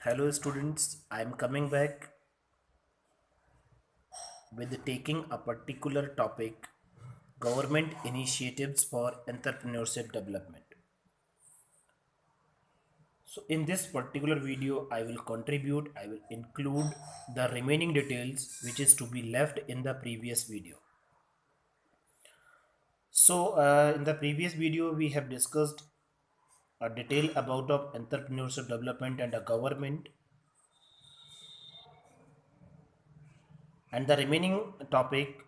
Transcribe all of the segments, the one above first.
Hello students, I am coming back with taking a particular topic, government initiatives for entrepreneurship development. So in this particular video I will include the remaining details which is to be left in the previous video. In the previous video we have discussed a detail about of entrepreneurship development and a government, and the remaining topic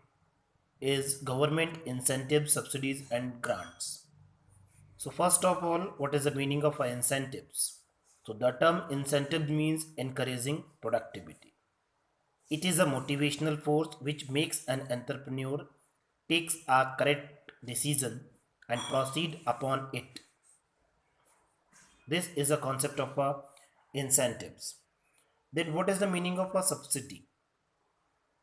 is government incentives, subsidies and grants. So first of all, what is the meaning of incentives? So the term incentive means encouraging productivity. It is a motivational force which makes an entrepreneur takes a correct decision and proceed upon it. This is a concept of incentives. Then what is the meaning of a subsidy?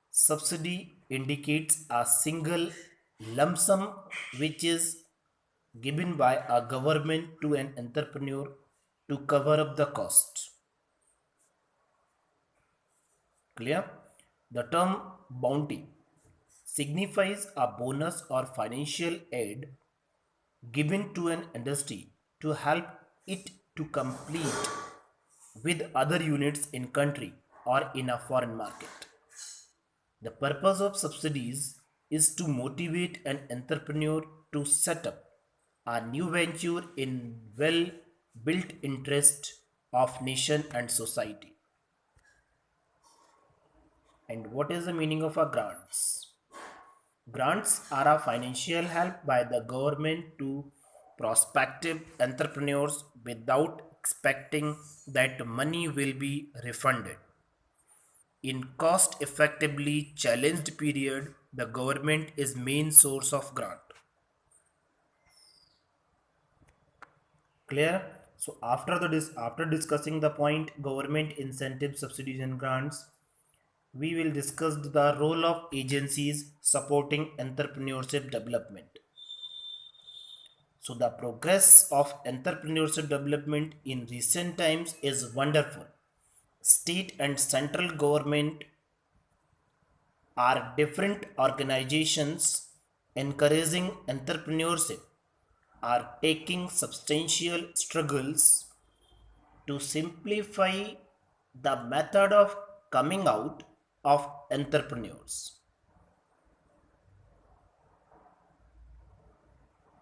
Subsidy indicates a single lump sum which is given by a government to an entrepreneur to cover up the cost. Clear? The term bounty signifies a bonus or financial aid given to an industry to help it to compete with other units in country or in a foreign market. The purpose of subsidies is to motivate an entrepreneur to set up a new venture in well built interest of nation and society. And what is the meaning of a grants? Grants are a financial help by the government to prospective entrepreneurs without expecting that money will be refunded. In cost effectively challenged period, the government is main source of grant. Clear? So after discussing the point government incentives, subsidies and grants, we will discuss the role of agencies supporting entrepreneurship development. So the progress of entrepreneurship development in recent times is wonderful. State and central government are different organizations encouraging entrepreneurship are taking substantial struggles to simplify the method of coming out of entrepreneurs.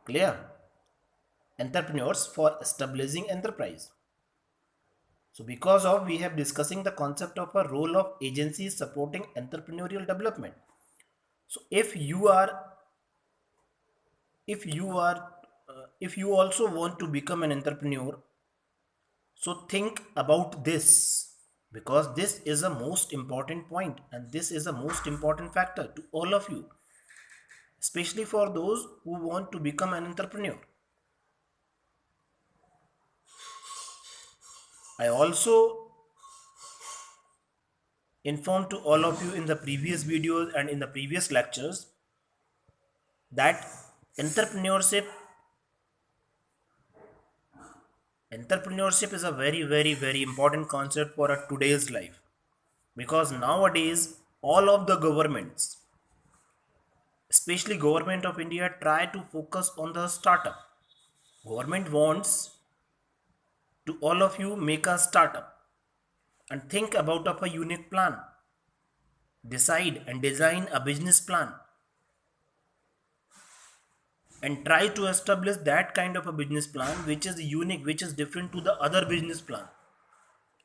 Clear? Entrepreneurs for establishing enterprise. So because of we have discussing the concept of a role of agencies supporting entrepreneurial development. So if you also want to become an entrepreneur, so think about this, because this is a most important point and this is a most important factor to all of you, especially for those who want to become an entrepreneur. I also informed to all of you in the previous videos and in the previous lectures that entrepreneurship entrepreneurship is a very important concept for a today's life, because nowadays all of the governments, especially government of India, try to focus on the startup. Government wants to all of you make a startup and think about of a unique plan, decide and design a business plan and try to establish that kind of a business plan which is unique, which is different to the other business plan,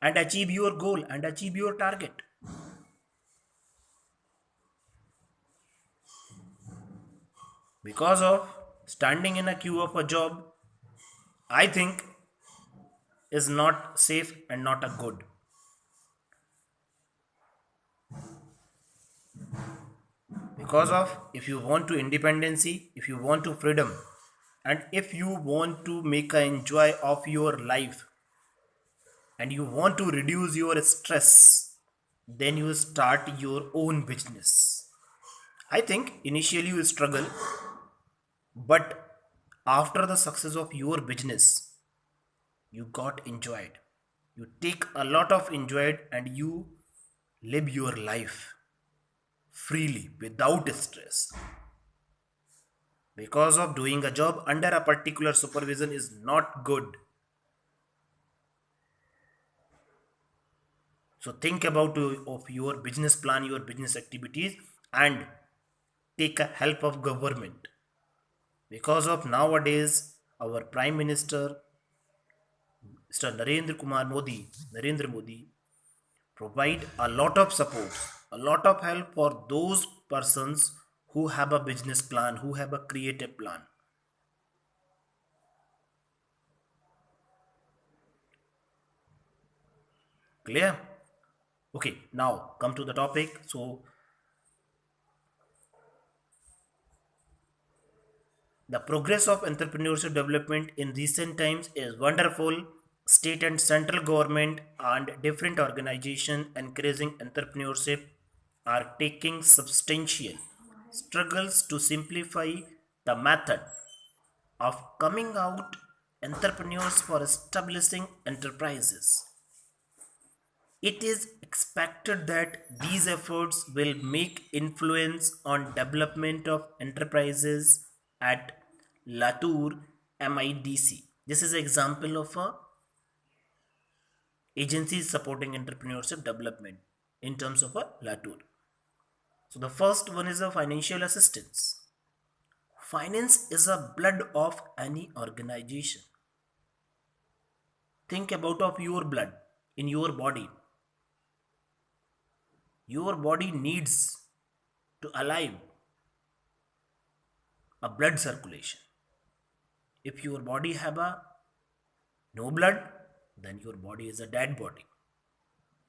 and achieve your goal and achieve your target. Because of standing in a queue of a job, I think is not safe and not a good. Because of if you want to independency, if you want to freedom, and if you want to make a enjoy of your life and you want to reduce your stress, then you start your own business. I think initially you struggle, but after the success of your business, you got enjoyed. You take a lot of enjoy and you live your life freely without stress. Because of doing a job under a particular supervision is not good. So think about of your business plan, your business activities, and take a help of government. Because of nowadays, our Prime Minister, Mr. Narendra Modi, provide a lot of support, a lot of help for those persons who have a business plan, who have a creative plan. Clear? Okay, now come to the topic. So the progress of entrepreneurship development in recent times is wonderful. State and central government and different organizations encouraging entrepreneurship are taking substantial struggles to simplify the method of coming out entrepreneurs for establishing enterprises. It is expected that these efforts will make influence on development of enterprises at Latour MIDC. This is an example of a agency supporting entrepreneurship development in terms of a Latour. So the first one is a financial assistance. Finance is a blood of any organization. Think about of your blood in your body. Your body needs to alive a blood circulation. If your body have a no blood, then your body is a dead body.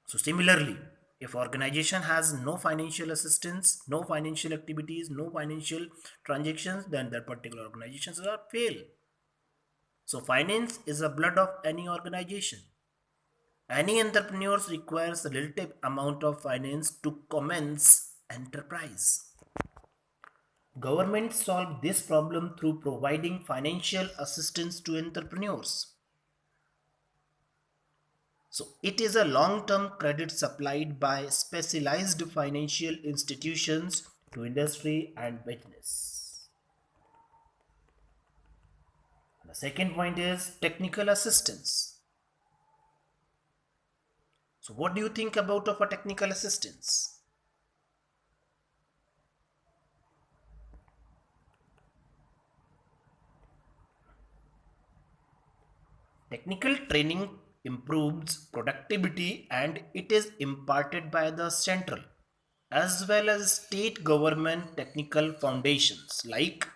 So similarly, if organization has no financial assistance, no financial activities, no financial transactions, then that particular organizations are fail. So finance is a blood of any organization. Any entrepreneurs requires a relative amount of finance to commence enterprise. Government solve this problem through providing financial assistance to entrepreneurs. So it is a long-term credit supplied by specialized financial institutions to industry and business. The second point is technical assistance. So what do you think about of a technical assistance? Technical training improves productivity and it is imparted by the central as well as state government technical foundations like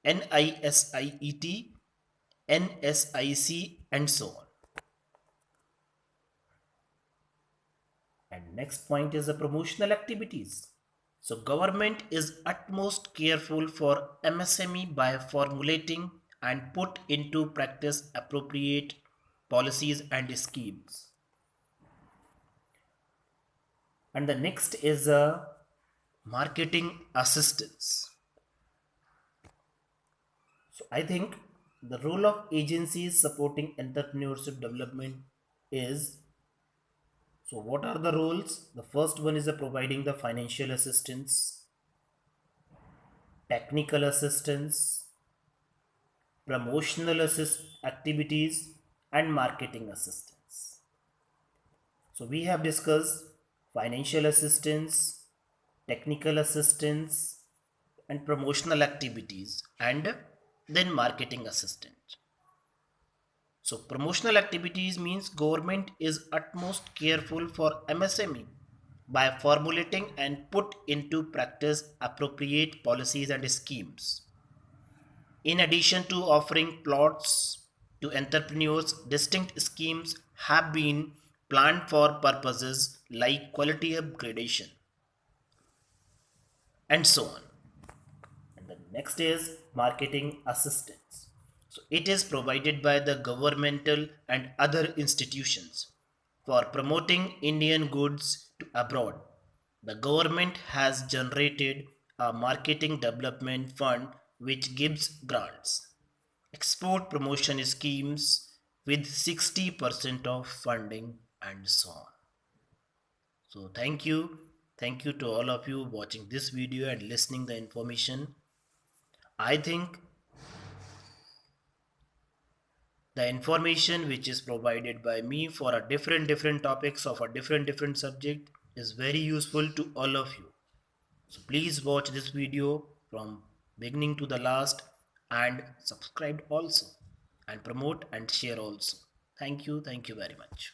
NISIET, NSIC, and so on. And next point is the promotional activities. So government is utmost careful for MSME by formulating and put into practice appropriate policies and schemes. And the next is a marketing assistance. So I think the role of agencies supporting entrepreneurship development is, so what are the roles? The first one is providing the financial assistance, technical assistance, promotional activities, and marketing assistance. So we have discussed financial assistance, technical assistance, and promotional activities, and then marketing assistant. So promotional activities means government is utmost careful for MSME by formulating and put into practice appropriate policies and schemes. In addition to offering plots to entrepreneurs, distinct schemes have been planned for purposes like quality upgradation and so on. And the next is marketing assistance. So it is provided by the governmental and other institutions for promoting Indian goods to abroad. The government has generated a marketing development fund which gives grants, export promotion schemes, with 60% of funding and so on. So thank you to all of you watching this video and listening the information. I think the information which is provided by me for a different topics of a different subject is very useful to all of you. So please watch this video from beginning to the last and subscribe also and promote and share also. Thank you very much.